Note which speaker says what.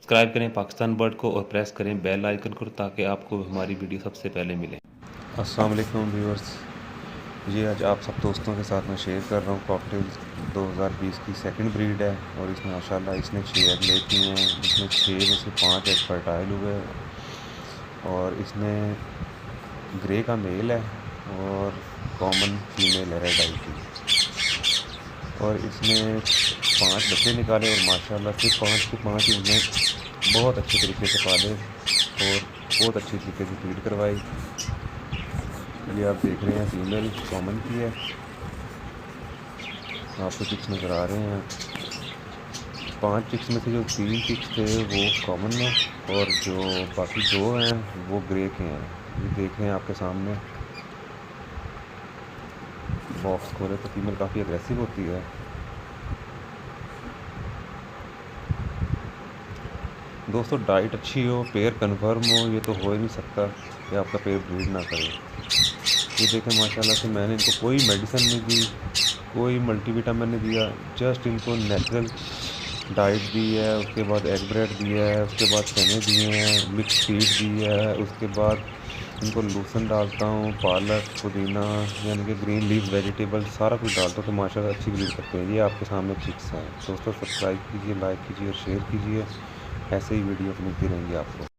Speaker 1: Subscribe करें Pakistan bird को और प्रेस करें बेल आइकन को ताकि आपको हमारी वीडियो सबसे पहले मिले। अस्सलाम वालेकुम व्यूअर्स, ये आज आप सब दोस्तों के साथ मैं शेयर कर रहा हूँ। कॉकटेल 2020 की सेकंड ब्रीड है और इसमें माशाल्लाह इसने 6 एग ले किए हैं, जिसमें 6 में से 5 एग फर्टाइल हुए और इसमें ग्रे का मेल है और कॉमन फीमेल है रेड आई की। और इसने 5 बच्चे निकाले और माशाल्लाह से 5 के 5 इन्हें बहुत अच्छे तरीके से पाले और बहुत अच्छी तरीके से फीड करवाई। ये आप देख रहे हैं फीमेल कॉमन की है, आपको चिक्स नज़र आ रहे हैं। 5 चिक्स में से जो 3 चिक्स थे वो कॉमन हैं और जो बाकी 2 हैं वो ग्रे के हैं। ये देख रहे हैं आपके सामने। बॉक्स खोले तो फीमेल काफ़ी अग्रेसिव होती है। दोस्तों डाइट अच्छी हो, पेयर कन्फर्म हो, ये तो हो ही नहीं सकता कि आपका पेयर ब्रीड ना करे। ये देखें माशाल्लाह से मैंने इनको कोई मेडिसिन नहीं दी, कोई मल्टीविटामिन नहीं दिया, जस्ट इनको नेचुरल डाइट दी है, उसके बाद एग ब्रेड दिया है, उसके बाद चने दिए हैं, मिक्स फीड दी है, उसके बाद इनको लूसन डालता हूँ, पालक, पुदीना यानी कि ग्रीन लीफ वेजिटेबल सारा कुछ डालता हूँ तो माशाल्लाह अच्छी ब्रीड करते हैं। ये आपके सामने चिक्स हैं। दोस्तों सब्सक्राइब कीजिए, लाइक कीजिए और शेयर कीजिए। ऐसे ही वीडियो मिलती रहेंगी आपको।